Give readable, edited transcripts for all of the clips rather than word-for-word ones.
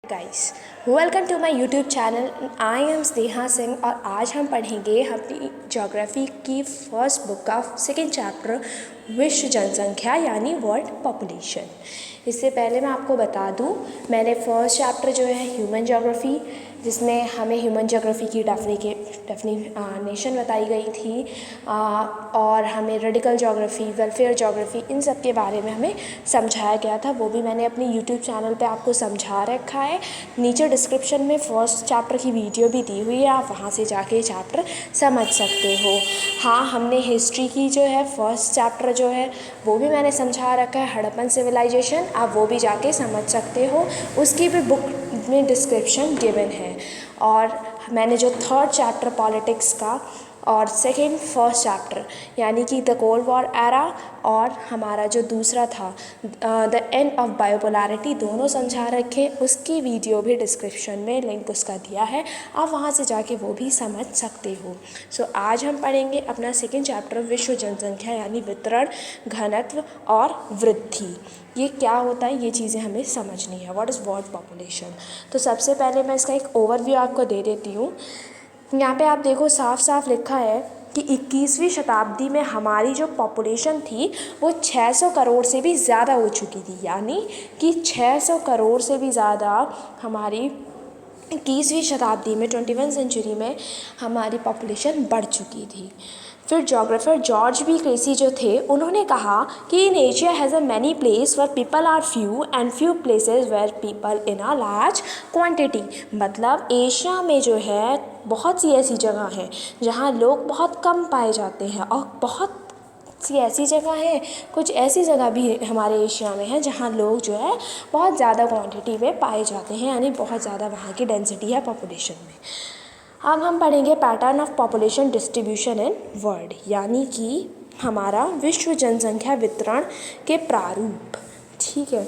Guys, welcome to my YouTube channel. I am Sneha Singh और आज हम पढ़ेंगे अपनी ज्योग्राफी की फर्स्ट बुक का सेकंड चैप्टर विश्व जनसंख्या यानी वर्ल्ड पॉपुलेशन। इससे पहले मैं आपको बता दूं, मैंने फर्स्ट चैप्टर जो है ह्यूमन ज्योग्राफी, जिसमें हमें ह्यूमन ज्योग्राफी की डेफिनेशन बताई गई थी और हमें रेडिकल ज्योग्राफी, वेलफेयर ज्योग्राफी, इन सब के बारे में हमें समझाया गया था। वो भी मैंने अपने यूट्यूब चैनल पे आपको समझा रखा है। नीचे डिस्क्रिप्शन में फर्स्ट चैप्टर की वीडियो भी दी हुई है, आप वहाँ से जाके चैप्टर समझ सकते हो। हाँ, हमने हिस्ट्री की जो है फर्स्ट चैप्टर जो है वो भी मैंने समझा रखा है, हड़प्पन सिविलाइजेशन, आप वो भी जाके समझ सकते हो, उसकी भी बुक में डिस्क्रिप्शन गिवन है। और मैंने जो थर्ड चैप्टर पॉलिटिक्स का और सेकेंड फर्स्ट चैप्टर यानी कि द कोल्ड वॉर एरा और हमारा जो दूसरा था द एंड ऑफ बायोपोलैरिटी, दोनों समझा रखे, उसकी वीडियो भी डिस्क्रिप्शन में लिंक उसका दिया है, आप वहाँ से जाके वो भी समझ सकते हो। सो आज हम पढ़ेंगे अपना सेकेंड चैप्टर विश्व जनसंख्या यानी वितरण, घनत्व और वृद्धि। ये क्या होता है, ये चीज़ें हमें समझनी है। What is world population. तो सबसे पहले मैं इसका एक ओवरव्यू आपको दे देती हूँ। यहाँ पे आप देखो साफ साफ लिखा है कि 21वीं शताब्दी में हमारी जो पॉपुलेशन थी वो 600 करोड़ से भी ज़्यादा हो चुकी थी, यानी कि 600 करोड़ से भी ज़्यादा हमारी 21वीं शताब्दी में 21 सेंचुरी में हमारी पॉपुलेशन बढ़ चुकी थी। फिर जोग्राफर जॉर्ज बी क्रेसी जो थे, उन्होंने कहा कि in Asia has a many place where people are few and few places where people in a large quantity. मतलब एशिया में जो है बहुत सी ऐसी जगह हैं जहाँ लोग बहुत कम पाए जाते हैं, और बहुत सी ऐसी जगह है, कुछ ऐसी जगह भी हमारे एशिया में है जहाँ लोग जो है बहुत ज़्यादा क्वांटिटी में पाए जाते हैं, यानी बहुत ज़्यादा वहाँ की डेंसिटी है पॉपुलेशन में। अब हम पढ़ेंगे pattern of population distribution in world, यानी कि हमारा विश्व जनसंख्या वितरण के प्रारूप। ठीक है,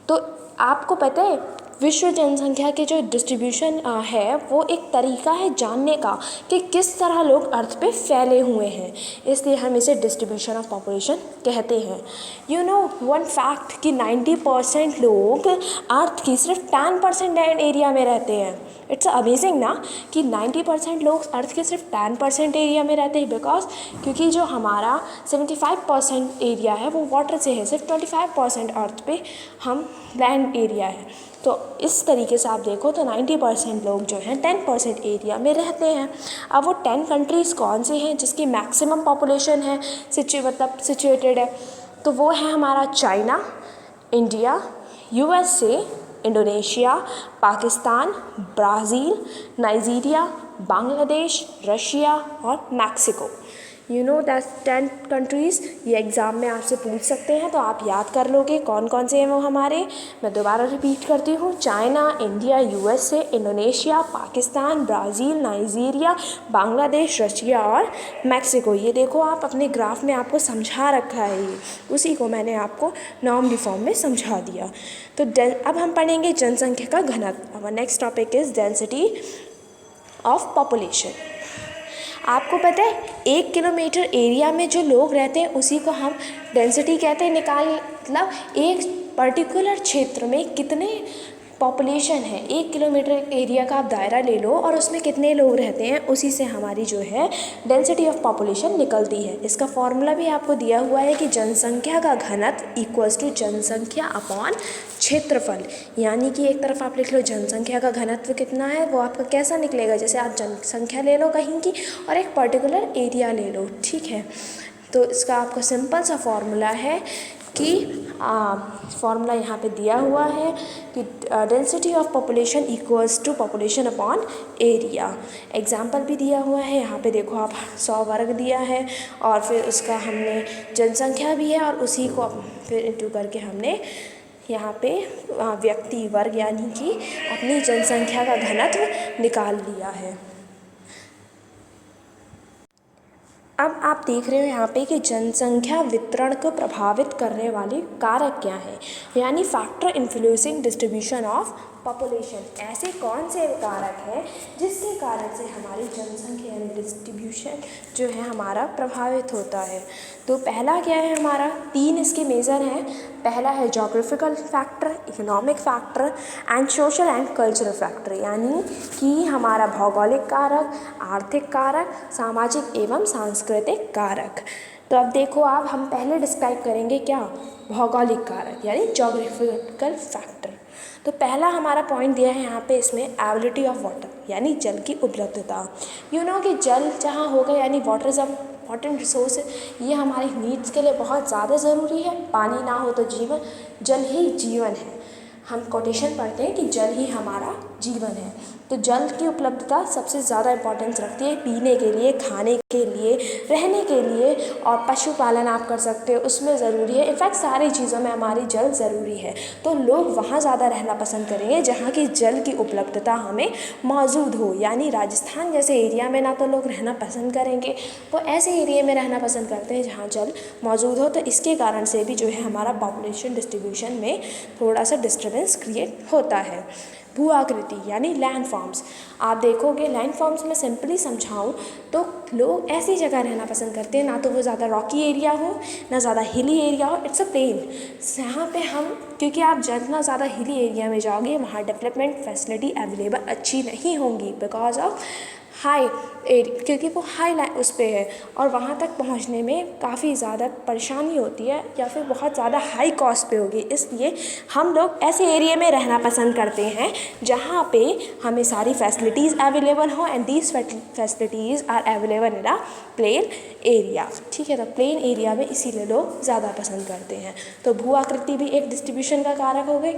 तो आपको पता है विश्व जनसंख्या के जो डिस्ट्रीब्यूशन है वो एक तरीका है जानने का कि किस तरह लोग अर्थ पे फैले हुए हैं, इसलिए हम इसे डिस्ट्रीब्यूशन ऑफ पॉपुलेशन कहते हैं। यू नो वन फैक्ट कि 90% लोग अर्थ की सिर्फ 10% एरिया में रहते हैं। इट्स अमेजिंग ना कि 90% लोग अर्थ के सिर्फ 10% एरिया में रहते हैं, बिकॉज क्योंकि जो हमारा 75% एरिया है वो वाटर से है, सिर्फ 25% अर्थ पे हम लैंड एरिया है। तो इस तरीके से आप देखो तो 90% लोग जो हैं 10% एरिया में रहते हैं। अब वो 10 कंट्रीज़ कौन से हैं जिसकी मैक्सिमम पॉपुलेशन है सिचुएटेड है, तो वो है हमारा China, India, USA, Indonesia, Pakistan, Brazil, Nigeria, Bangladesh, Russia और Mexico. You know that 10 countries, ये एग्ज़ाम में आपसे पूछ सकते हैं, तो आप याद कर लोगे कौन कौन से हैं वो हमारे। मैं दोबारा रिपीट करती हूँ, China, India, USA, Indonesia, Pakistan, Brazil, Nigeria, Bangladesh, Russia और मैक्सिको। ये देखो आप अपने ग्राफ में आपको समझा रखा है, ये उसी को मैंने आपको नॉर्मली फॉर्म में समझा दिया। तो अब हम पढ़ेंगे जनसंख्या का घनत्व। Our next topic is density of population. आपको पता है 1 किलोमीटर एरिया में जो लोग रहते हैं उसी को हम डेंसिटी कहते हैं। मतलब एक पर्टिकुलर क्षेत्र में कितने पॉपुलेशन है, 1 किलोमीटर एरिया का आप दायरा ले लो और उसमें कितने लोग रहते हैं, उसी से हमारी जो है डेंसिटी ऑफ पॉपुलेशन निकलती है। इसका फॉर्मूला भी आपको दिया हुआ है कि जनसंख्या का घनत्व इक्वल्स टू जनसंख्या अपॉन क्षेत्रफल। यानी कि एक तरफ आप लिख लो जनसंख्या का घनत्व कितना है, वो आपका कैसा निकलेगा, जैसे आप जनसंख्या ले लो कहीं की और एक पर्टिकुलर एरिया ले लो। ठीक है, तो इसका आपको सिंपल सा फॉर्मूला है कि फॉर्मूला यहाँ पे दिया हुआ है कि density of population equals to population upon area. Example भी दिया हुआ है, यहाँ पे देखो आप 100 वर्ग दिया है और फिर उसका हमने जनसंख्या भी है और उसी को फिर इंटू करके हमने यहाँ पे व्यक्ति वर्ग यानी कि अपनी जनसंख्या का घनत्व निकाल लिया है। अब आप देख रहे हो यहाँ पे कि जनसंख्या वितरण को प्रभावित करने वाले कारक क्या हैं, यानी factor influencing distribution of population, ऐसे कौन से कारक हैं जिसके कारण से हमारी जनसंख्या यानी डिस्ट्रीब्यूशन जो है हमारा प्रभावित होता है। तो पहला क्या है हमारा, 3 इसके मेजर हैं। पहला है geographical factor, economic factor and social and cultural factor, यानी कि हमारा भौगोलिक कारक, आर्थिक कारक, सामाजिक एवं सांस्कृतिक कारक। तो अब देखो आप, हम पहले डिस्क्राइब करेंगे क्या, भौगोलिक कारक यानी जोग्राफिकल फैक्टर। तो पहला हमारा पॉइंट दिया है यहाँ पे इसमें एबिलिटी ऑफ वाटर, यानी जल की उपलब्धता। कि जल जहाँ होगा, यानी water is a important resource, ये हमारी नीड्स के लिए बहुत ज़्यादा ज़रूरी है। पानी ना हो तो जीवन, जल ही जीवन है। हम कोटेशन पढ़ते हैं कि जल ही हमारा जीवन है। तो जल की उपलब्धता सबसे ज़्यादा इम्पोर्टेंस रखती है पीने के लिए, खाने के लिए, रहने के लिए, और पशुपालन आप कर सकते हो उसमें ज़रूरी है। इनफैक्ट सारी चीज़ों में हमारी जल ज़रूरी है। तो लोग वहाँ ज़्यादा रहना पसंद करेंगे जहाँ की जल की उपलब्धता हमें मौजूद हो। यानी राजस्थान जैसे एरिया में ना तो लोग रहना पसंद करेंगे, वो ऐसे एरिया में रहना पसंद करते हैं जहाँ जल मौजूद हो। तो इसके कारण से भी जो है हमारा पॉपुलेशन डिस्ट्रीब्यूशन में थोड़ा सा डिस्टर्बेंस क्रिएट होता है। भू आकृति यानी लैंड फॉर्म्स, आप देखोगे लैंड फॉर्म्स में सिंपली समझाऊँ तो लोग ऐसी जगह रहना पसंद करते हैं, ना तो वो ज़्यादा रॉकी एरिया हो ना ज़्यादा हिली एरिया हो, इट्स अ प्लेन। यहाँ पे हम, क्योंकि आप जितना ज़्यादा हिली एरिया में जाओगे वहाँ डेवलपमेंट फैसिलिटी अवेलेबल अच्छी नहीं होंगी, बिकॉज ऑफ हाई एरिया, क्योंकि वो हाई उस पे है और वहाँ तक पहुँचने में काफ़ी ज़्यादा परेशानी होती है या फिर बहुत ज़्यादा हाई कॉस्ट पे होगी। इसलिए हम लोग ऐसे एरिया में रहना पसंद करते हैं जहाँ पे हमें सारी फैसिलिटीज़ अवेलेबल हो, and these facilities are available in a plain area. ठीक है, तो प्लेन एरिया में इसीलिए लोग ज़्यादा पसंद करते हैं। तो भू आकृति भी एक डिस्ट्रीब्यूशन का कारक हो गई।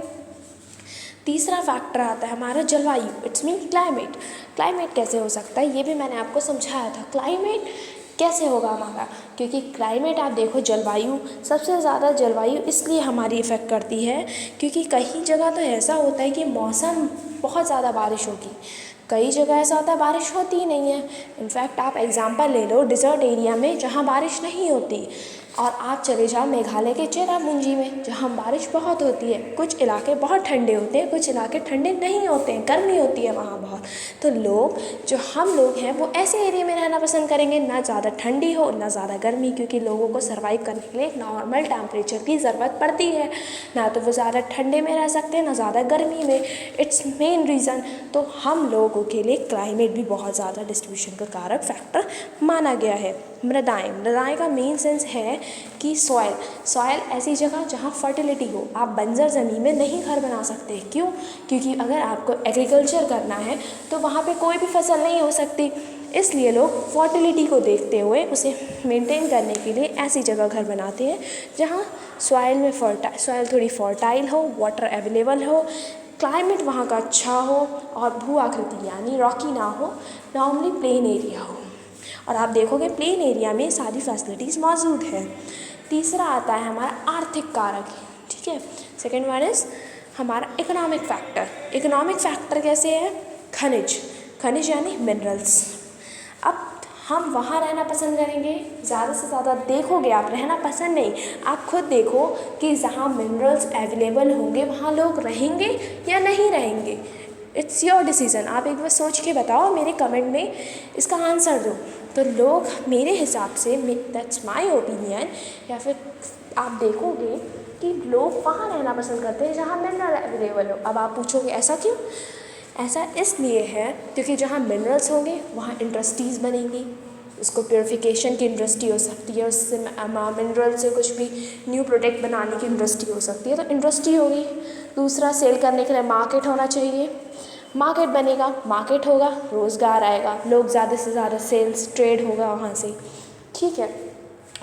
तीसरा फैक्टर आता है हमारा जलवायु, इट्स मीन क्लाइमेट। क्लाइमेट कैसे हो सकता है ये भी मैंने आपको समझाया था। क्लाइमेट कैसे होगा हमारा, क्योंकि क्लाइमेट आप देखो, जलवायु सबसे ज़्यादा जलवायु इसलिए हमारी इफ़ेक्ट करती है क्योंकि कई जगह तो ऐसा होता है कि मौसम बहुत ज़्यादा बारिश होगी, कई जगह ऐसा होता है बारिश होती ही नहीं है। इनफैक्ट आप एग्जांपल ले लो डिज़र्ट एरिया में जहाँ बारिश नहीं होती, और आप चले जाओ मेघालय के चेरापूंजी में जहाँ बारिश बहुत होती है। कुछ इलाके बहुत ठंडे होते हैं, कुछ इलाके ठंडे नहीं होते हैं, गर्मी होती है वहाँ बहुत। तो लोग, जो हम लोग हैं, वो ऐसे एरिया में रहना पसंद करेंगे, ना ज़्यादा ठंडी हो ना ज़्यादा गर्मी, क्योंकि लोगों को सर्वाइव करने के लिए एक नॉर्मल टेम्परेचर की ज़रूरत पड़ती है। ना तो वो ज़्यादा ठंडे में रह सकते हैं ना ज़्यादा गर्मी में, इट्स मेन रीज़न। तो हम लोगों के लिए क्लाइमेट भी बहुत ज़्यादा डिस्ट्रीब्यूशन का कारक फैक्टर माना गया है। मृदाएँ का मेन सेंस है कि सॉयल ऐसी जगह जहाँ फर्टिलिटी हो। आप बंजर ज़मीन में नहीं घर बना सकते, क्यों? क्योंकि अगर आपको एग्रीकल्चर करना है तो वहाँ पे कोई भी फसल नहीं हो सकती। इसलिए लोग फर्टिलिटी को देखते हुए उसे मेंटेन करने के लिए ऐसी जगह घर बनाते हैं जहाँ सॉयल थोड़ी फर्टाइल हो, वाटर अवेलेबल हो, क्लाइमेट वहाँ का अच्छा हो, और भू आकृति यानी रॉकी ना हो, नॉर्मली प्लेन एरिया हो। और आप देखोगे प्लेन एरिया में सारी फैसिलिटीज़ मौजूद है। तीसरा आता है हमारा आर्थिक कारक, ठीक है। सेकेंड वन इज़ हमारा इकोनॉमिक फैक्टर। इकोनॉमिक फैक्टर कैसे है? खनिज यानी मिनरल्स। अब हम वहाँ रहना पसंद करेंगे, ज़्यादा से ज़्यादा देखोगे आप, रहना पसंद नहीं, आप खुद देखो कि जहाँ मिनरल्स अवेलेबल होंगे वहाँ लोग रहेंगे या नहीं रहेंगे। It's your decision. आप एक बार सोच के बताओ, मेरे कमेंट में इसका आंसर दो। तो लोग मेरे हिसाब से, दैट्स माय ओपिनियन, या फिर आप देखोगे कि लोग वहाँ रहना पसंद करते हैं जहाँ मिनरल अवेलेबल हो। अब आप पूछोगे ऐसा क्यों? ऐसा इसलिए है क्योंकि जहाँ मिनरल्स होंगे वहाँ इंडस्ट्रीज़ बनेंगी। उसको प्योरीफिकेशन की इंडस्ट्री हो सकती है, उससे मिनरल से कुछ भी न्यू प्रोडक्ट बनाने की इंडस्ट्री हो सकती है, तो इंडस्ट्री होगी। दूसरा, सेल करने के लिए मार्केट होना चाहिए, मार्केट बनेगा, मार्केट होगा, रोज़गार आएगा, लोग ज़्यादा से ज़्यादा सेल्स ट्रेड होगा वहाँ से, ठीक है।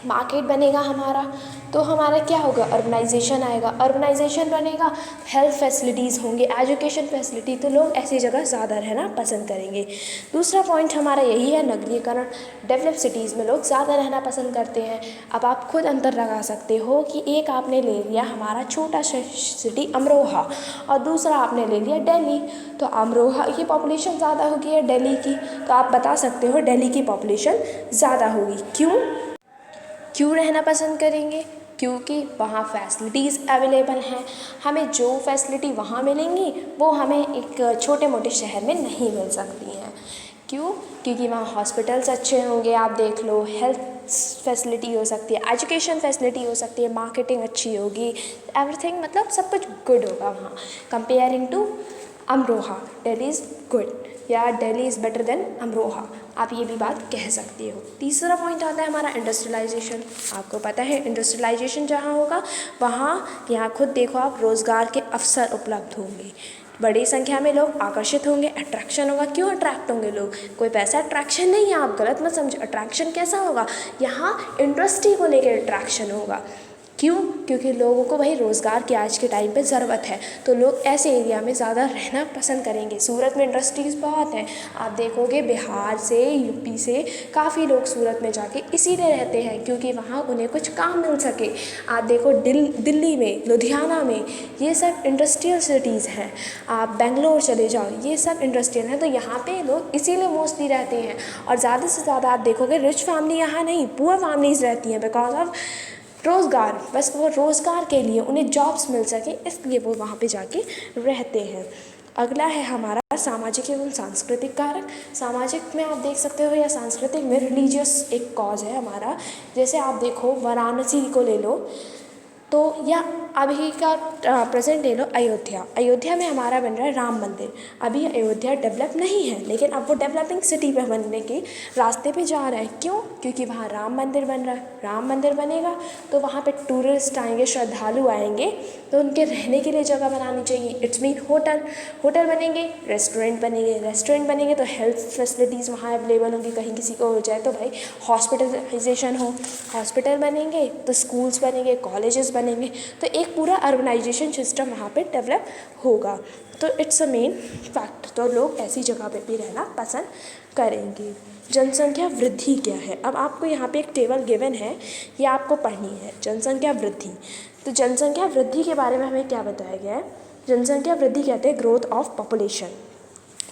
मार्केट बनेगा हमारा तो हमारा क्या होगा? अर्बनाइजेशन आएगा, अर्बनाइजेशन बनेगा, हेल्थ फैसिलिटीज़ होंगे, एजुकेशन फैसिलिटी, तो लोग ऐसी जगह ज़्यादा रहना पसंद करेंगे। दूसरा पॉइंट हमारा यही है, नगरीकरण। डेवलप सिटीज़ में लोग ज़्यादा रहना पसंद करते हैं। अब आप खुद अंतर लगा सकते हो कि एक आपने ले लिया हमारा छोटा सिटी अमरोहा और दूसरा आपने ले लिया दिल्ली, तो अमरोहा की पॉपुलेशन ज़्यादा होगी या दिल्ली की? तो आप बता सकते हो दिल्ली की पॉपुलेशन ज़्यादा होगी। क्यों रहना पसंद करेंगे? क्योंकि वहाँ फैसिलिटीज़ अवेलेबल हैं। हमें जो फैसिलिटी वहाँ मिलेंगी वो हमें एक छोटे मोटे शहर में नहीं मिल सकती हैं। क्यों? क्योंकि वहाँ हॉस्पिटल्स अच्छे होंगे, आप देख लो, हेल्थ फैसिलिटी हो सकती है, एजुकेशन फैसिलिटी हो सकती है, मार्केटिंग अच्छी होगी, एवरीथिंग, मतलब सब कुछ गुड होगा वहाँ comparing to Amroha. Delhi is good या Delhi is better than Amroha, आप ये भी बात कह सकती हो। तीसरा पॉइंट आता है हमारा इंडस्ट्रियलाइजेशन। आपको पता है इंडस्ट्रियलाइजेशन जहाँ होगा वहाँ, यहाँ खुद देखो आप, रोज़गार के अवसर उपलब्ध होंगे, बड़ी संख्या में लोग आकर्षित होंगे, अट्रैक्शन होगा। क्यों अट्रैक्ट होंगे लोग? कोई पैसा अट्रैक्शन नहीं है, आप गलत मत समझो। अट्रैक्शन कैसा होगा? यहाँ इंडस्ट्री को लेकर अट्रैक्शन होगा। क्यों? क्योंकि लोगों को भाई रोज़गार की आज के टाइम पे ज़रूरत है, तो लोग ऐसे एरिया में ज़्यादा रहना पसंद करेंगे। सूरत में इंडस्ट्रीज़ बहुत हैं, आप देखोगे बिहार से, यूपी से काफ़ी लोग सूरत में जाके इसीलिए रहते हैं क्योंकि वहाँ उन्हें कुछ काम मिल सके। आप देखो दिल्ली में, लुधियाना में, ये सब इंडस्ट्रियल सिटीज़ हैं। आप बेंगलोर चले जाओ, ये सब इंडस्ट्रियल हैं, तो यहाँ पे लोग इसीलिए मोस्टली रहते हैं। और ज़्यादा से ज़्यादा आप देखोगे रिच फैमिली यहाँ नहीं, पुअर फैमिलीज़ रहती हैं बिकॉज ऑफ रोज़गार। बस वो रोज़गार के लिए उन्हें जॉब्स मिल सके, इसलिए वो वहाँ पे जाके रहते हैं। अगला है हमारा सामाजिक एवं सांस्कृतिक कारक। सामाजिक में आप देख सकते हो या सांस्कृतिक में रिलीजियस एक कॉज है हमारा। जैसे आप देखो वाराणसी को ले लो, तो या अभी का प्रेजेंट ले लो अयोध्या। अयोध्या में हमारा बन रहा है राम मंदिर। अभी अयोध्या डेवलप नहीं है, लेकिन अब वो डेवलपिंग सिटी पे बनने के रास्ते पे जा रहा है। क्यों? क्योंकि वहाँ राम मंदिर बन रहा है। राम मंदिर बनेगा तो वहाँ पे टूरिस्ट आएंगे, श्रद्धालु आएंगे, तो उनके रहने के लिए जगह बनानी चाहिए। इट्स मीन होटल बनेंगे, रेस्टोरेंट बनेंगे तो हेल्थ फैसिलिटीज़ वहाँ अवेलेबल होंगी। कहीं किसी को हो जाए तो भाई हॉस्पिटलाइजेशन हो, हॉस्पिटल बनेंगे तो स्कूल्स बनेंगे, कॉलेजेस बनेंगे, तो एक पूरा अर्बनाइजेशन सिस्टम वहाँ पे डेवलप होगा। तो इट्स अ मेन फैक्ट, तो लोग ऐसी जगह पे भी रहना पसंद करेंगे। जनसंख्या वृद्धि क्या है? अब आपको यहाँ पे एक टेबल गिवन है, ये आपको पढ़नी है, जनसंख्या वृद्धि। तो जनसंख्या वृद्धि के बारे में हमें क्या बताया गया है? जनसंख्या वृद्धि कहते हैं ग्रोथ ऑफ पॉपुलेशन।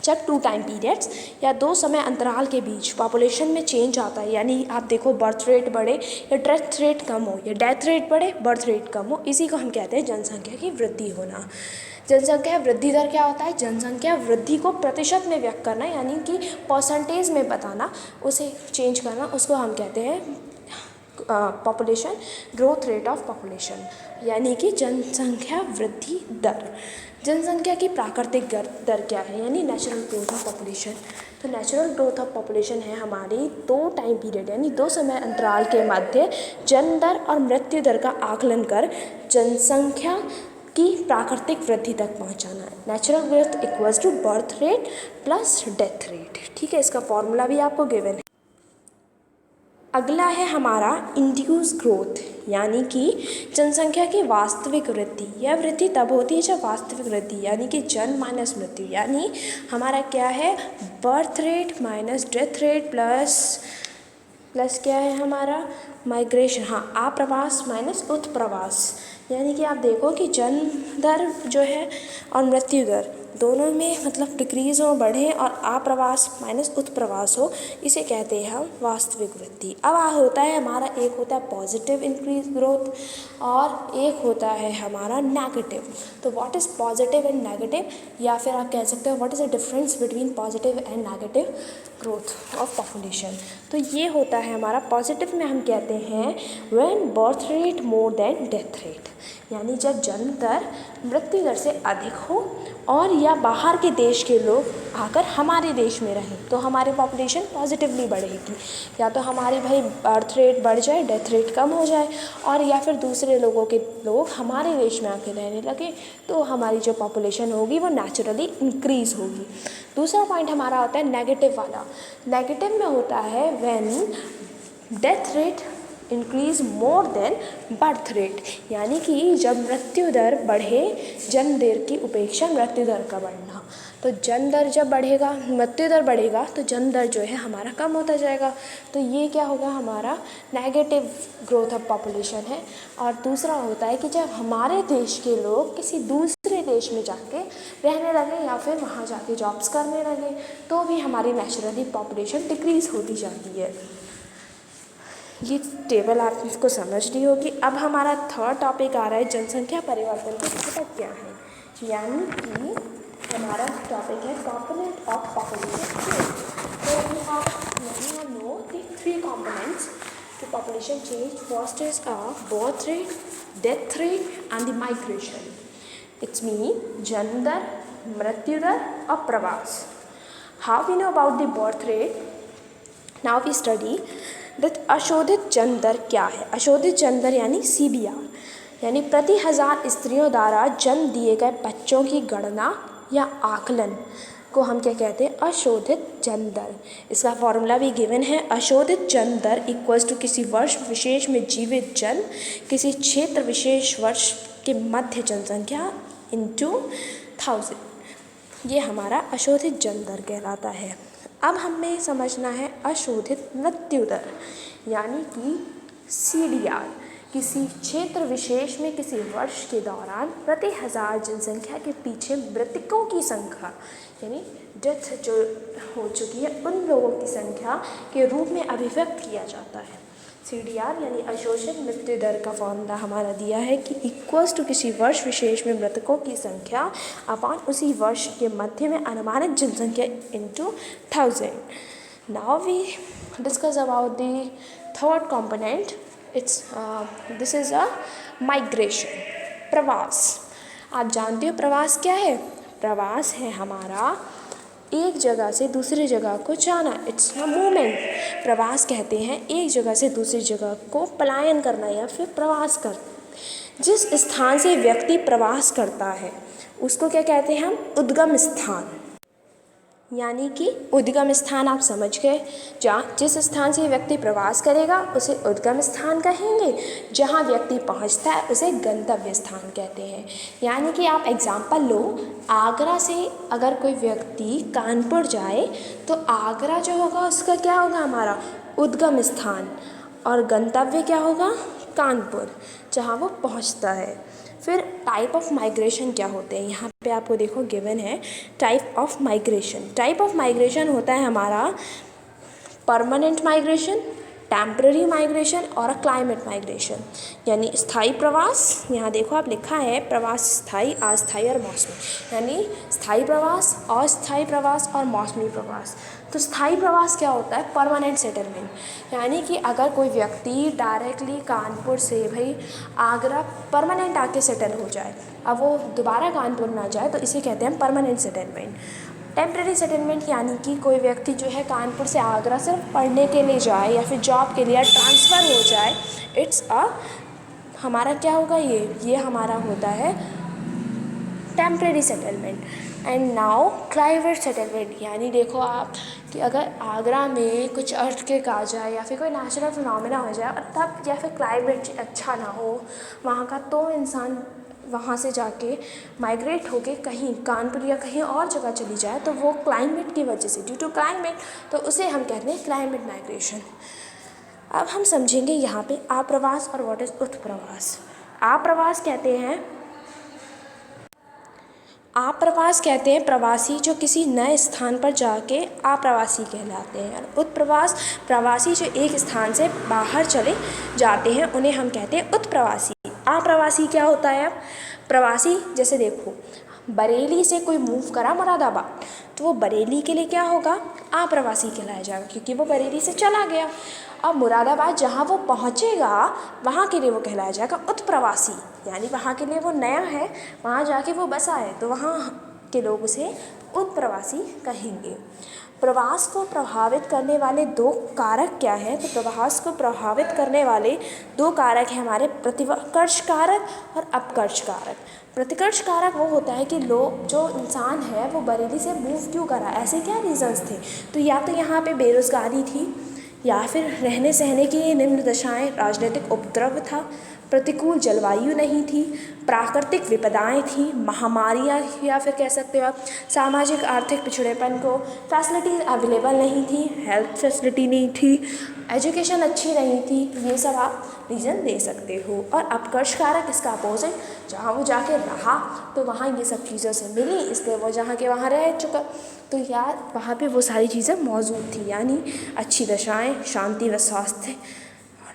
जब 2 टाइम पीरियड्स या 2 समय अंतराल के बीच पॉपुलेशन में चेंज आता है, यानी आप देखो बर्थ रेट बढ़े या डेथ रेट कम हो, या डेथ रेट बढ़े बर्थ रेट कम हो, इसी को हम कहते हैं जनसंख्या की वृद्धि होना। जनसंख्या वृद्धि दर क्या होता है? जनसंख्या वृद्धि को प्रतिशत में व्यक्त करना, यानी कि परसेंटेज में बताना, उसे चेंज करना, उसको हम कहते हैं population growth rate of population, यानी कि जनसंख्या वृद्धि दर। जनसंख्या की प्राकृतिक दर क्या है? यानी नेचुरल ग्रोथ ऑफ पॉपुलेशन। तो नेचुरल ग्रोथ ऑफ पॉपुलेशन है हमारी 2 टाइम पीरियड यानी 2 समय अंतराल के मध्य जन्म दर और मृत्यु दर का आकलन कर जनसंख्या की प्राकृतिक वृद्धि तक पहुंचाना है। Natural growth equals to birth rate plus death rate. ठीक है, इसका फॉर्मूला भी आपको गिवन है। अगला है हमारा इंड्यूस ग्रोथ, यानी कि जनसंख्या की वास्तविक वृद्धि। यह वृद्धि तब होती है जब वास्तविक वृद्धि यानी कि जन्म माइनस मृत्यु, यानी हमारा क्या है, birth rate minus death rate plus क्या है हमारा, माइग्रेशन, हाँ, आप्रवास माइनस उत्प्रवास। यानी कि आप देखो कि जन्म दर जो है और मृत्यु दर दोनों में मतलब डिक्रीज़ हो, बढ़े, और आप्रवास माइनस उत्प्रवास हो, इसे कहते हैं हम वास्तविक वृद्धि। अब होता है हमारा, एक होता है पॉजिटिव इंक्रीज ग्रोथ और एक होता है हमारा नेगेटिव। तो what is positive and negative, या फिर आप कह सकते हो what is the difference between positive and negative growth of population. तो ये होता है हमारा पॉजिटिव में हम कहते हैं when birth rate more than death rate, यानी जब जन्म दर मृत्यु दर से अधिक हो और या बाहर के देश के लोग आकर हमारे देश में रहें तो हमारी पॉपुलेशन पॉजिटिवली बढ़ेगी। या तो हमारी भाई बर्थ रेट बढ़ जाए, डेथ रेट कम हो जाए, और या फिर दूसरे लोग हमारे देश में आके रहने लगे तो हमारी जो पॉपुलेशन होगी वो नेचुरली इंक्रीज़ होगी। दूसरा पॉइंट हमारा होता है नेगेटिव वाला। नेगेटिव में होता है when death rate increase more than birth rate, यानी कि जब मृत्यु दर बढ़े जन्म दर की उपेक्षा मृत्यु दर का बढ़ना। तो जन्म दर जब बढ़ेगा, मृत्यु दर बढ़ेगा, तो जन्म दर जो है हमारा कम होता जाएगा। तो ये क्या होगा, हमारा नेगेटिव ग्रोथ ऑफ पॉपुलेशन है। और दूसरा होता है कि जब हमारे देश के लोग किसी दूसरे देश में जाके रहने लगे या फिर वहाँ जाके जॉब्स करने लगे तो भी हमारी नेचुरली पॉपुलेशन डिक्रीज़ होती जाती है। ये टेबल आपको समझ ली होगी। अब हमारा थर्ड टॉपिक आ रहा है जनसंख्या परिवर्तन का घटक क्या है, यानी कि हमारा टॉपिक है कंपोनेंट ऑफ पॉपुलेशन चेंज। तो we have know the three components to population change. First is birth rate, death rate and the migration. It's mean जन्म दर, मृत्यु दर और प्रवास। How we know about the birth rate? Now we study that अशोधित जन्म दर क्या है। अशोधित जन्म दर यानी CBR, यानी प्रति 1000 स्त्रियों द्वारा जन्म दिए गए बच्चों की गणना या आकलन को हम क्या कहते हैं? अशोधित जन्म दर। इसका फॉर्मूला भी गिवन है। अशोधित जन्म दर इक्वल्स टू किसी वर्ष विशेष में जीवित जन्म किसी क्षेत्र विशेष वर्ष के मध्य जनसंख्या इंटू 1000। ये हमारा अशोधित जन्म दर कहलाता है। अब हमें समझना है अशोधित मृत्यु दर, यानी कि CDR। किसी क्षेत्र विशेष में किसी वर्ष के दौरान प्रति 1000 जनसंख्या के पीछे मृतकों की संख्या, यानी डेथ जो हो चुकी है उन लोगों की संख्या के रूप में अभिव्यक्त किया जाता है। CDR यानी अशोषित मृत्यु दर का फॉर्मूला हमारा दिया है कि इक्वल्स टू किसी वर्ष विशेष में मृतकों की संख्या अपॉन उसी वर्ष के मध्य में अनुमानित जनसंख्या into 1000। Now we discuss about the third component. This is a migration, प्रवास। आप जानते हो प्रवास क्या है? प्रवास है हमारा एक जगह से दूसरी जगह को जाना। It's a movement. प्रवास कहते हैं एक जगह से दूसरी जगह को पलायन करना या फिर प्रवास करना। जिस स्थान से व्यक्ति प्रवास करता है उसको क्या कहते हैं हम? उद्गम स्थान। यानी कि उद्गम स्थान आप समझ गए। जहाँ जिस स्थान से व्यक्ति प्रवास करेगा उसे उद्गम स्थान कहेंगे, जहाँ व्यक्ति पहुँचता है उसे गंतव्य स्थान कहते हैं। यानी कि आप एग्जाम्पल लो, आगरा से अगर कोई व्यक्ति कानपुर जाए तो आगरा जो होगा उसका क्या होगा? हमारा उद्गम स्थान, और गंतव्य क्या होगा? कानपुर, जहाँ वो पहुँचता है। फिर टाइप ऑफ माइग्रेशन क्या होते हैं, यहाँ पे आपको देखो गिवन है type of migration. Type of migration होता है हमारा परमानेंट माइग्रेशन, टेम्पररी माइग्रेशन और क्लाइमेट माइग्रेशन, यानी स्थायी प्रवास। यहाँ देखो आप लिखा है प्रवास स्थायी, अस्थायी और मौसमी, यानी स्थायी प्रवास, अस्थायी प्रवास और मौसमी प्रवास। तो स्थायी प्रवास क्या होता है? परमानेंट सेटलमेंट, यानी कि अगर कोई व्यक्ति डायरेक्टली कानपुर से भाई आगरा परमानेंट आके सेटल हो जाए, अब वो दोबारा कानपुर ना जाए, तो इसे कहते हैं परमानेंट सेटलमेंट। टेम्परेरी सेटलमेंट यानी कि कोई व्यक्ति जो है कानपुर से आगरा सिर्फ पढ़ने के लिए जाए या फिर जॉब के लिए ट्रांसफ़र हो जाए, इट्स हमारा क्या होगा? ये हमारा होता है temporary settlement. And now climate settlement, यानी देखो आप कि अगर आगरा में कुछ अर्थक्वेक आ जाए या फिर कोई नेचुरल फिनोमेना हो जाए और तब या फिर क्लाइमेट अच्छा ना हो वहाँ का, तो इंसान वहाँ से जाके माइग्रेट होके कहीं कानपुर या कहीं और जगह चली जाए, तो वो क्लाइमेट की वजह से, ड्यू टू क्लाइमेट, तो उसे हम कहते हैं क्लाइमेट माइग्रेशन। अब हम समझेंगे यहाँ पे आप्रवास और व्हाट इज उत्प्रवास। आप्रवास कहते हैं प्रवासी जो किसी नए स्थान पर जाके आप्रवासी कहलाते हैं। उत्प्रवास प्रवासी जो एक स्थान से बाहर चले जाते हैं उन्हें हम कहते हैं उत्प्रवासी। आप्रवासी क्या होता है? अब प्रवासी जैसे देखो बरेली से कोई मूव करा मुरादाबाद, तो वो बरेली के लिए क्या होगा? आप्रवासी कहलाया जाएगा, क्योंकि वो बरेली से चला गया। अब मुरादाबाद जहाँ वो पहुँचेगा वहाँ के लिए वो कहलाया जाएगा उत्प्रवासी, यानी वहाँ के लिए वो नया है, वहाँ जाके वो बसा है, तो वहाँ के लोग उसे उत्प्रवासी कहेंगे। प्रवास को प्रभावित करने वाले दो कारक क्या हैं? तो प्रवास को प्रभावित करने वाले दो कारक हैं हमारे प्रतिकर्ष कारक और अपकर्ष कारक। प्रतिकर्ष कारक वो होता है कि लोग जो इंसान है वो बरेली से मूव क्यों करा, ऐसे क्या रीजंस थे? तो या तो यहाँ पे बेरोज़गारी थी, या फिर रहने सहने की निम्न दशाएं, राजनीतिक उपद्रव था, प्रतिकूल जलवायु नहीं थी, प्राकृतिक विपदाएं थी, महामारियां, या फिर कह सकते हो आप सामाजिक आर्थिक पिछड़ेपन को, फैसिलिटीज़ अवेलेबल नहीं थी, हेल्थ फैसिलिटी नहीं थी, एजुकेशन अच्छी नहीं थी, ये सब आप रीज़न दे सकते हो। और अपकर्ष कारक इसका अपोजिट, जहाँ वो जाके रहा तो वहाँ ये सब चीज़ों से मिली, इसलिए वो जहाँ के वहाँ रह चुका, तो यार वहाँ पे वो सारी चीज़ें मौजूद थी, यानी अच्छी दशाएं, शांति व स्वास्थ्य,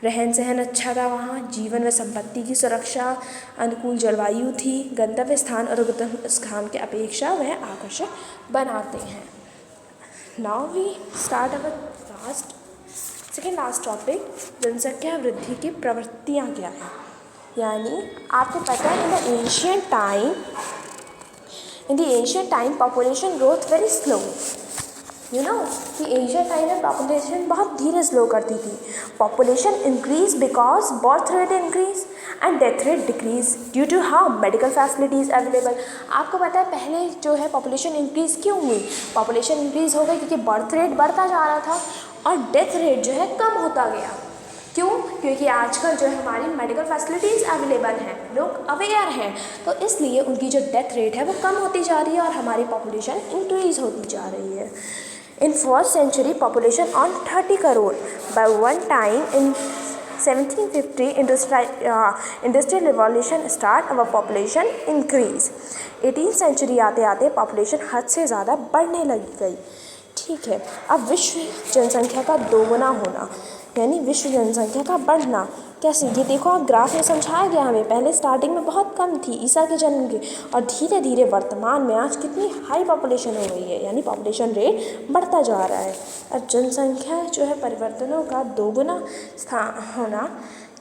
रहन सहन अच्छा था वहाँ, जीवन व संपत्ति की सुरक्षा, अनुकूल जलवायु थी, गंतव्य स्थान और गंतव्य स्थान की अपेक्षा वह आकर्षक बनाते हैं। Now we start our second last topic, जनसंख्या वृद्धि की प्रवृत्तियाँ क्या हैं। यानी आपको पता है in the ancient time population growth very slow, कि एशियन टाइम में पॉपुलेशन बहुत धीरे स्लो करती थी। Population increase because birth rate increase and death rate decrease due to how medical facilities available. आपको पता है पहले जो है पॉपुलेशन इंक्रीज़ क्यों हुई? पॉपुलेशन इंक्रीज़ हो गई क्योंकि बर्थ रेट बढ़ता जा रहा था और डेथ रेट जो है कम होता गया। क्यों? क्योंकि आजकल जो है हमारी मेडिकल फैसिलिटीज़ अवेलेबल हैं, लोग अवेयर हैं, तो इसलिए उनकी जो डेथ रेट है वो कम होती जा रही है और हमारी पॉपुलेशन इंक्रीज़ होती जा रही है। In first century, population on 30 crore. By one time in 1750, industrial revolution start, our population increase. 18th century आते आते population हद से ज़्यादा बढ़ने लगी गई। ठीक है, अब विश्व जनसंख्या का दोगुना होना यानी विश्व जनसंख्या का बढ़ना कैसे, ये देखो आप ग्राफ में समझाया गया हमें। पहले स्टार्टिंग में बहुत कम थी ईसा के जन्म की और धीरे धीरे वर्तमान में आज कितनी हाई पॉपुलेशन हो गई है, यानी पॉपुलेशन रेट बढ़ता जा रहा है। और जनसंख्या जो है परिवर्तनों का दोगुना होना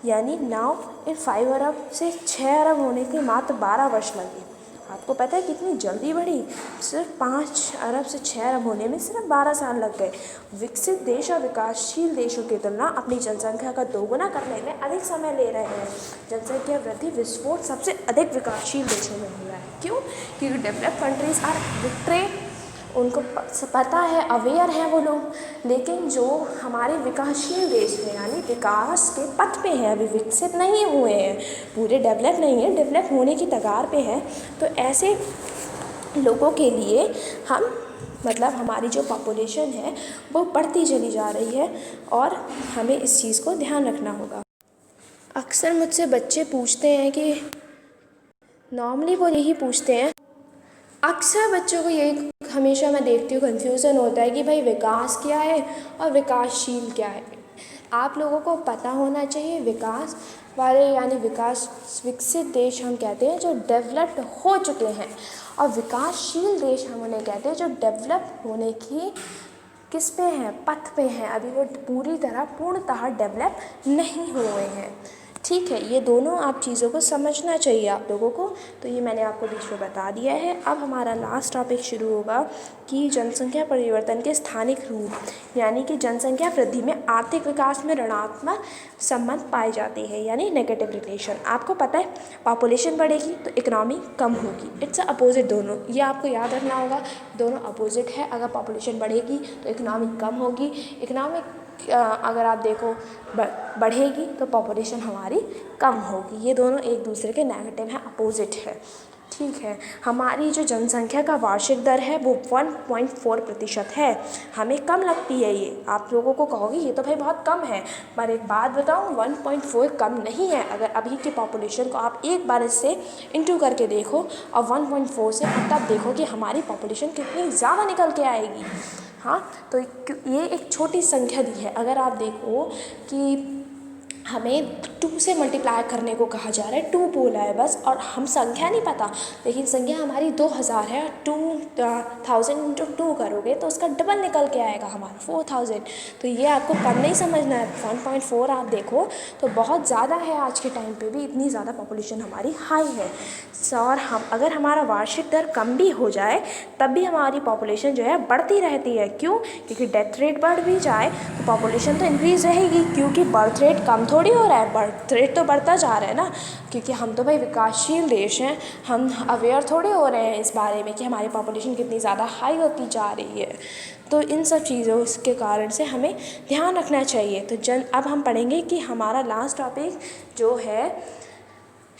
यानी नाउ इन 5 अरब से 6 अरब होने के मात्र 12 वर्ष लगे। आपको पता है कितनी जल्दी बढ़ी? सिर्फ 5 अरब से 6 अरब होने में सिर्फ 12 साल लग गए। विकसित देश और विकासशील देशों की तुलना अपनी जनसंख्या का दोगुना करने में अधिक समय ले रहे हैं। जनसंख्या वृद्धि विस्फोट सबसे अधिक विकासशील देशों में हो रहा है। क्यों? क्योंकि डेवलप्ड कंट्रीज आर लिटरेट, उनको पता है, अवेयर हैं वो लोग, लेकिन जो हमारे विकासशील देश हैं यानी विकास के पथ पे हैं, अभी विकसित नहीं हुए हैं, पूरे डेवलप नहीं है, डेवलप होने की कगार पे हैं, तो ऐसे लोगों के लिए हमारी जो पॉपुलेशन है वो बढ़ती चली जा रही है और हमें इस चीज़ को ध्यान रखना होगा। अक्सर मुझसे बच्चे पूछते हैं कि नॉर्मली वो यही पूछते हैं, अक्सर बच्चों को यही हमेशा मैं देखती हूँ कन्फ्यूज़न होता है कि भाई विकास क्या है और विकासशील क्या है। आप लोगों को पता होना चाहिए विकास वाले यानी विकसित देश हम कहते हैं जो डेवलप्ड हो चुके हैं, और विकासशील देश हम उन्हें कहते हैं जो डेवलप होने की किस पे हैं, पथ पे हैं, अभी वो पूर्णतः डेवलप नहीं हुए हैं। ठीक है, ये दोनों आप चीज़ों को समझना चाहिए आप लोगों को, तो ये मैंने आपको बीच में बता दिया है। अब हमारा लास्ट टॉपिक शुरू होगा कि जनसंख्या परिवर्तन के स्थानिक रूप, यानी कि जनसंख्या वृद्धि में आर्थिक विकास में ऋणात्मक संबंध पाए जाते हैं यानी नेगेटिव रिलेशन। आपको पता है पॉपुलेशन बढ़ेगी तो इकोनॉमी कम होगी, इट्स अपोजिट दोनों, ये आपको याद रखना होगा, दोनों अपोजिट है। अगर पॉपुलेशन बढ़ेगी तो इकोनॉमी कम होगी, इकोनॉमिक अगर आप देखो बढ़ेगी तो पॉपुलेशन हमारी कम होगी, ये दोनों एक दूसरे के नेगेटिव हैं, अपोजिट है। ठीक है, हमारी जो जनसंख्या का वार्षिक दर है वो 1.4% है। हमें कम लगती है ये, आप लोगों को कहोगे ये तो भाई बहुत कम है, पर एक बात बताऊँ 1.4 कम नहीं है। अगर अभी की पॉपुलेशन को आप एक बार इससे इंटू करके देखो और 1.4 से तब देखो कि हमारी पॉपुलेशन कितनी ज़्यादा निकल के आएगी। हाँ, तो ये एक छोटी संख्या दी है। अगर आप देखो कि हमें 2 से मल्टीप्लाई करने को कहा जा रहा है, 2 बोला है बस, और हम संख्या नहीं पता, लेकिन संख्या हमारी 2000 है, 2000 इंटू 2 करोगे तो उसका डबल निकल के आएगा हमारा 4000। तो ये आपको कम नहीं समझना है, 1.4 आप देखो तो बहुत ज़्यादा है, आज के टाइम पे भी इतनी ज़्यादा पॉपुलेशन हमारी हाई है। और अगर हमारा वार्षिक दर कम भी हो जाए तब भी हमारी पॉपुलेशन जो है बढ़ती रहती है। क्यों? क्योंकि डेथ रेट बढ़ भी जाए तो पॉपुलेशन तो इंक्रीज़ रहेगी, क्योंकि बर्थ रेट कम थोड़ी हो रहा है, बर्थ रेट तो बढ़ता जा रहा है ना, क्योंकि हम तो भाई विकासशील देश हैं, हम अवेयर थोड़े हो रहे हैं इस बारे में कि हमारी पॉपुलेशन कितनी ज़्यादा हाई होती जा रही है। तो इन सब चीज़ों के कारण से हमें ध्यान रखना चाहिए। तो अब हम पढ़ेंगे कि हमारा लास्ट टॉपिक जो है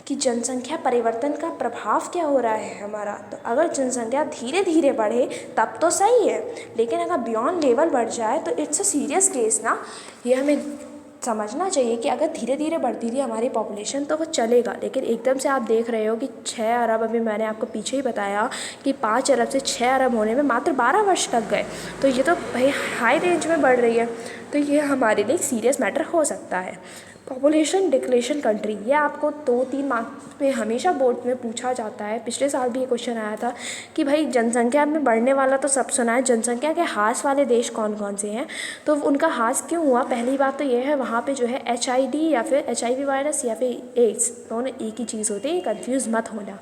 कि जनसंख्या परिवर्तन का प्रभाव क्या हो रहा है हमारा। तो अगर जनसंख्या धीरे धीरे बढ़े तब तो सही है, लेकिन अगर बियॉन्ड लेवल बढ़ जाए तो इट्स अ सीरियस केस ना। ये हमें समझना चाहिए कि अगर धीरे धीरे बढ़ती रही हमारी पॉपुलेशन तो वो चलेगा, लेकिन एकदम से आप देख रहे हो कि 6 अरब, अभी मैंने आपको पीछे ही बताया कि 5 अरब से 6 अरब होने में मात्र 12 वर्ष लग गए, तो ये तो भाई हाई रेंज में बढ़ रही है, तो ये हमारे लिए सीरियस मैटर हो सकता है। पॉपुलेशन डिक्लेरेशन कंट्री, ये आपको 2-3 मार्क्स में हमेशा बोर्ड में पूछा जाता है। पिछले साल भी ये क्वेश्चन आया था कि भाई जनसंख्या में बढ़ने वाला तो सब सुना है, जनसंख्या के ह्रास वाले देश कौन कौन से हैं, तो उनका ह्रास क्यों हुआ। पहली बात तो ये है वहाँ पे जो है HIV या फिर HIV वायरस या फिर एड्स, दोनों एक ही चीज़ होती है, कन्फ्यूज़ मत होना।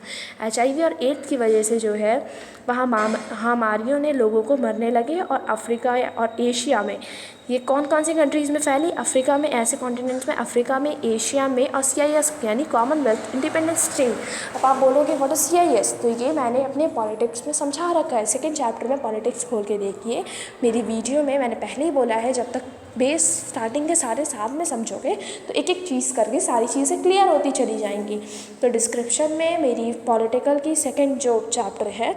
HIV और एड्स की वजह से जो है वहाँ महामारियों ने लोगों को मरने लगे, और अफ्रीका और एशिया में ये कौन कौन सी कंट्रीज़ में फैली, अफ्रीका में, ऐसे कॉन्टिनेंट्स में, अफ्रीका में, एशिया में, और CIS यानी कॉमनवेल्थ इंडिपेंडेंट स्टेट। अब आप बोलोगे व्हाट इज CIS, तो ये मैंने अपने पॉलिटिक्स में समझा रखा है, सेकंड चैप्टर में पॉलिटिक्स खोल के देखिए मेरी वीडियो में। मैंने पहले ही बोला है जब तक बेस स्टार्टिंग के सारे साथ में समझोगे तो एक एक चीज़ करके सारी चीज़ें क्लियर होती चली जाएंगी। तो डिस्क्रिप्शन में मेरी पॉलिटिकल की सेकेंड जो चैप्टर है,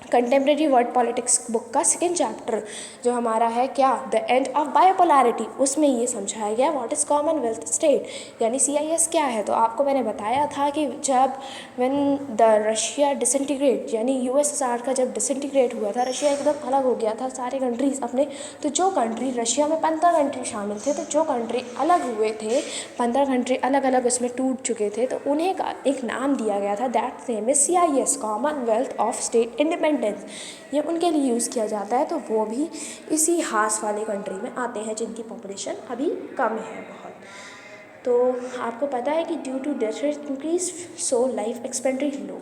कंटेम्प्रेरी वर्ल्ड पॉलिटिक्स बुक का सेकेंड चैप्टर जो हमारा है क्या, द एंड ऑफ बायोपोलैरिटी, उसमें ये समझाया गया व्हाट इज़ कॉमनवेल्थ स्टेट यानी CIS क्या है। तो आपको मैंने बताया था कि जब व्हेन द रशिया डिसइंटीग्रेट यानी USSR का जब डिसइंटीग्रेट हुआ था, रशिया एकदम अलग हो गया था सारे कंट्रीज़ अपने, तो जो कंट्री रशिया में 15 कंट्री शामिल थे, तो जो कंट्री अलग हुए थे 15 कंट्री अलग अलग उसमें टूट चुके थे, तो उन्हें का एक नाम दिया गया था, that name is CIS, Commonwealth of state independence. ये उनके लिए यूज़ किया जाता है, तो वो भी इसी हास वाले कंट्री में आते हैं जिनकी पॉपुलेशन अभी कम है बहुत। तो आपको पता है कि due to death rate increase so life expectancy low.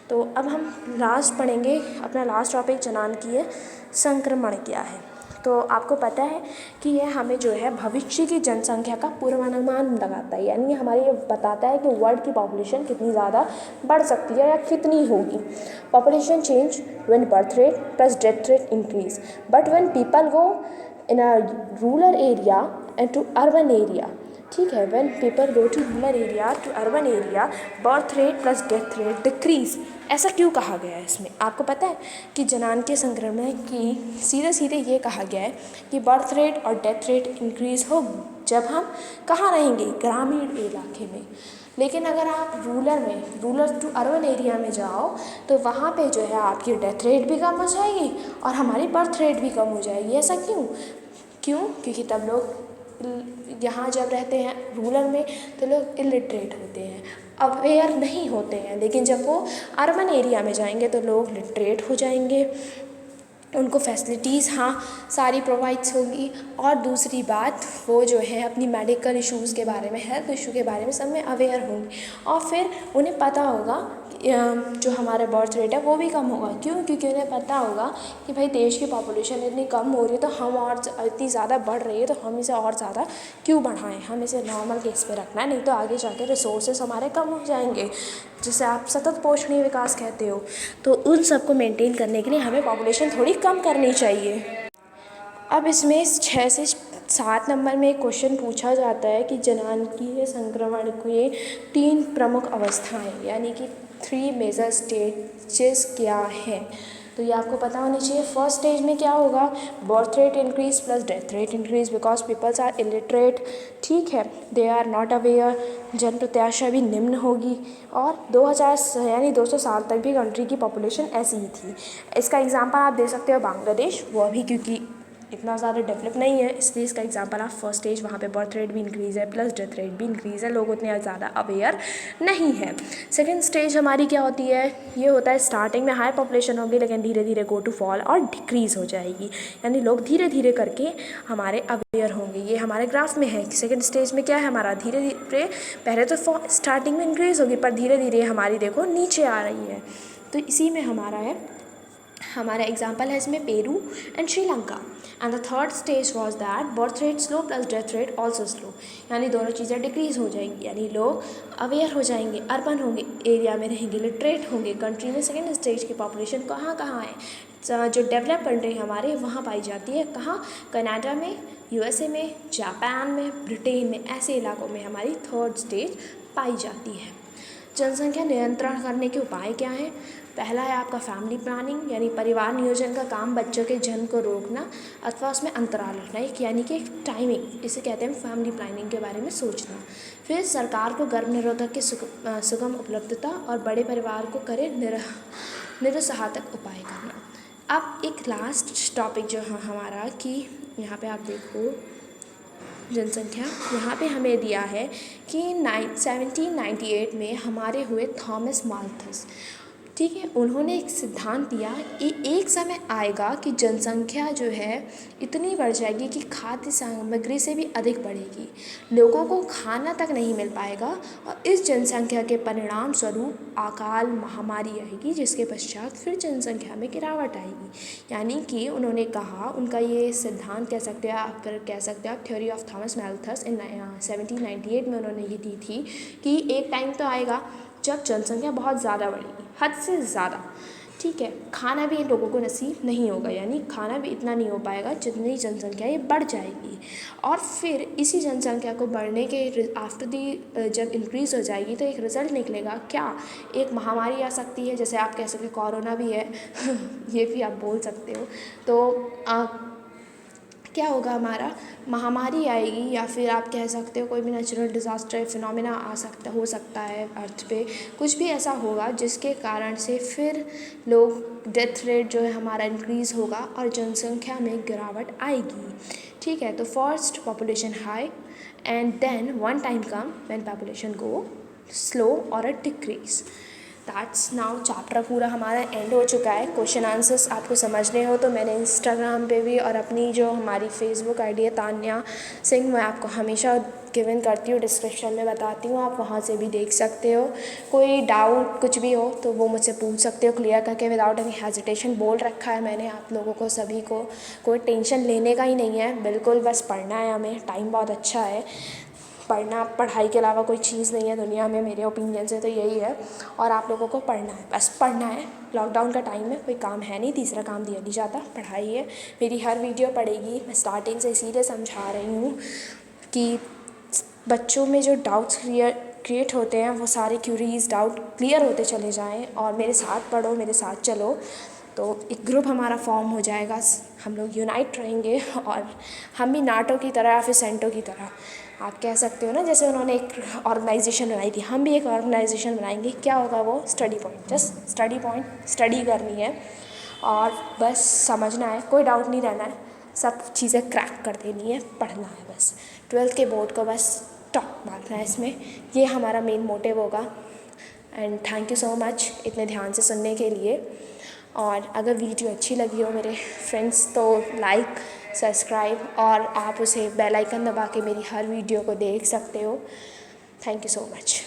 तो अब हम लास्ट पढ़ेंगे, अपना लास्ट टॉपिक जनन की है, संक्रमण क्या है। तो आपको पता है कि यह हमें जो है भविष्य की जनसंख्या का पूर्वानुमान लगाता है, यानी हमारे ये बताता है कि वर्ल्ड की पॉपुलेशन कितनी ज़्यादा बढ़ सकती है या कितनी होगी। Population change when birth rate plus death rate increase, but when people go in a rural area and to urban area, ठीक है, when people go to rural area to urban area birth rate plus death rate decrease. ऐसा क्यों कहा गया है इसमें, आपको पता है कि जनानकीय संक्रमण की सीधे सीधे ये कहा गया है कि बर्थ रेट और डेथ रेट इंक्रीज़ हो जब हम कहाँ रहेंगे, ग्रामीण इलाके में। लेकिन अगर आप रूरल टू अर्बन एरिया में जाओ तो वहाँ पे जो है आपकी डेथ रेट भी कम हो जाएगी और हमारी बर्थ रेट भी कम हो जाएगी। ऐसा क्यों? क्योंकि तब लोग यहाँ जब रहते हैं रूरल में तो लोग इलिटरेट होते हैं, अवेयर नहीं होते हैं, लेकिन जब वो अर्बन एरिया में जाएंगे तो लोग लिटरेट हो जाएंगे, उनको फैसिलिटीज़ हाँ सारी प्रोवाइड्स होगी। और दूसरी बात वो जो है अपनी मेडिकल इश्यूज़ के बारे में, हेल्थ इशू के बारे में सब में अवेयर होंगे, और फिर उन्हें पता होगा जो हमारा बर्थ रेट है वो भी कम होगा। क्यों? क्योंकि उन्हें पता होगा कि भाई देश की पॉपुलेशन इतनी कम हो रही है तो हम और इतनी ज़्यादा बढ़ रही है तो हम इसे और ज़्यादा क्यों बढ़ाएं, हम इसे नॉर्मल केस पे रखना है, नहीं तो आगे जाके रिसोर्सेस हमारे कम हो जाएंगे, जिसे आप सतत पोषणीय विकास कहते हो। तो उन सब को मेंटेन करने के लिए हमें पॉपुलेशन थोड़ी कम करनी चाहिए। अब इसमें 6 से 7 नंबर में एक क्वेश्चन पूछा जाता है कि जनानकीय संक्रमण के 3 प्रमुख अवस्थाएं यानी कि 3 मेजर स्टेजेस क्या हैं। तो ये आपको पता होनी चाहिए। फर्स्ट स्टेज में क्या होगा, birth rate increase plus death rate increase because peoples are illiterate, ठीक है, दे आर नॉट अवेयर, जन प्रत्याशा भी निम्न होगी, और 2000 यानी 200 साल तक भी कंट्री की पॉपुलेशन ऐसी ही थी। इसका एग्जांपल आप दे सकते हो बांग्लादेश, वो अभी क्योंकि इतना ज़्यादा डेवलप नहीं है इसलिए इसका एग्जांपल आप फर्स्ट स्टेज, वहाँ पे बर्थ रेट भी इंक्रीज़ है प्लस डेथ रेट भी इंक्रीज़ है, लोग उतने ज़्यादा अवेयर नहीं है। सेकंड स्टेज हमारी क्या होती है, ये होता है स्टार्टिंग में हाई पॉपुलेशन होगी लेकिन धीरे धीरे गो टू फॉल और डिक्रीज़ हो जाएगी, यानी लोग धीरे धीरे करके हमारे अवेयर होंगे। ये हमारे ग्राफ में है कि सेकेंड स्टेज में क्या है हमारा, धीरे धीरे पहले तो स्टार्टिंग में इंक्रीज़ होगी पर धीरे धीरे हमारी देखो नीचे आ रही है। तो इसी में हमारा एग्जाम्पल है इसमें Peru and Sri Lanka. And the third stage was that birth rate slow plus death rate also slow, यानी दोनों चीज़ें डिक्रीज़ हो जाएंगी, यानी लोग अवेयर हो जाएंगे, अर्बन होंगे, एरिया में रहेंगे, लिटरेट होंगे। कंट्री में सेकेंड स्टेज की पॉपुलेशन कहाँ है, जो डेवलप कंट्री हमारे वहाँ पाई जाती है, कहाँ, कनाडा में, USA में, जापान में, ब्रिटेन में, ऐसे इलाकों में हमारी थर्ड स्टेज पाई जाती है। जनसंख्या नियंत्रण करने के उपाय क्या हैं? पहला है आपका फैमिली प्लानिंग, यानी परिवार नियोजन का काम बच्चों के जन्म को रोकना अथवा उसमें अंतराल रखना, एक यानी कि एक टाइमिंग, इसे कहते हैं फैमिली प्लानिंग के बारे में सोचना। फिर सरकार को गर्भ निरोधक की सुगम उपलब्धता और बड़े परिवार को करे निरुत्साहक उपाय करना। अब एक लास्ट टॉपिक जो है हमारा कि यहाँ पे आप देखो जनसंख्या यहाँ पे हमें दिया है कि 1798 में हमारे हुए थॉमस माल्थस, ठीक है। उन्होंने एक सिद्धांत दिया कि एक समय आएगा कि जनसंख्या जो है इतनी बढ़ जाएगी कि खाद्य सामग्री से भी अधिक बढ़ेगी, लोगों को खाना तक नहीं मिल पाएगा और इस जनसंख्या के परिणाम स्वरूप अकाल महामारी आएगी, जिसके पश्चात फिर जनसंख्या में गिरावट आएगी। यानी कि उन्होंने कहा, उनका ये सिद्धांत कह सकते हैं आप, फिर कह सकते हैं आप थ्योरी ऑफ थॉमस मैल्थस इन 1798 में उन्होंने ये दी थी कि एक टाइम तो आएगा जब जनसंख्या बहुत ज़्यादा बढ़ेगी, हद से ज़्यादा, ठीक है। खाना भी इन लोगों को नसीब नहीं होगा, यानी खाना भी इतना नहीं हो पाएगा जितनी जनसंख्या ये बढ़ जाएगी। और फिर इसी जनसंख्या को बढ़ने के आफ्टर दी जब इंक्रीज़ हो जाएगी तो एक रिज़ल्ट निकलेगा क्या, एक महामारी आ सकती है, जैसे आप कह सकते हो कोरोना भी है ये भी आप बोल सकते हो। तो क्या होगा, हमारा महामारी आएगी या फिर आप कह सकते हो कोई भी नेचुरल डिज़ास्टर फिनोमेना हो सकता है अर्थ पे, कुछ भी ऐसा होगा जिसके कारण से फिर लोग डेथ रेट जो है हमारा इंक्रीज़ होगा और जनसंख्या में गिरावट आएगी, ठीक है। तो first population high and then one time come when population go slow और a decrease. That's now chapter पूरा हमारा एंड हो चुका है। क्वेश्चन आंसर्स आपको समझने हो तो मैंने इंस्टाग्राम पे भी और अपनी जो हमारी फेसबुक आईडी है तान्या सिंह, मैं आपको हमेशा गिवन करती हूँ, डिस्क्रिप्शन में बताती हूँ, आप वहाँ से भी देख सकते हो। कोई डाउट कुछ भी हो तो वो मुझसे पूछ सकते हो क्लियर करके, विदाउट एनी हेजिटेशन बोल रखा है मैंने आप लोगों को सभी को। कोई टेंशन लेने का ही नहीं है, बिल्कुल बस पढ़ना है हमें, टाइम बहुत अच्छा है, पढ़ना, पढ़ाई के अलावा कोई चीज़ नहीं है दुनिया में, मेरे ओपिनियन से तो यही है। और आप लोगों को पढ़ना है, बस पढ़ना है। लॉकडाउन का टाइम है, कोई काम है नहीं, तीसरा काम दिया नहीं जाता, पढ़ाई है। मेरी हर वीडियो पड़ेगी, मैं स्टार्टिंग से इसीलिए समझा रही हूँ कि बच्चों में जो डाउट्स क्रिएट होते हैं वो सारे क्यूरीज डाउट क्लियर होते चले जाएँ, और मेरे साथ पढ़ो, मेरे साथ चलो, तो एक ग्रुप हमारा फॉर्म हो जाएगा, हम लोग यूनाइट रहेंगे। और हम भी नाटो की तरह या फिर सेंटो की तरह आप कह सकते हो ना, जैसे उन्होंने एक ऑर्गेनाइजेशन बनाई थी, हम भी एक ऑर्गेनाइजेशन बनाएंगे। क्या होगा वो, study point, just study point, study करनी है और बस समझना है, कोई डाउट नहीं रहना है, सब चीज़ें क्रैक कर देनी है, पढ़ना है बस, 12th के बोर्ड को बस टॉप मारना है इसमें, ये हमारा मेन मोटिव होगा। And thank you so much इतने ध्यान से सुनने के लिए। और अगर वीडियो अच्छी लगी हो मेरे फ्रेंड्स तो लाइक, सब्सक्राइब और आप उसे बेल आइकन दबा के मेरी हर वीडियो को देख सकते हो। Thank you so much.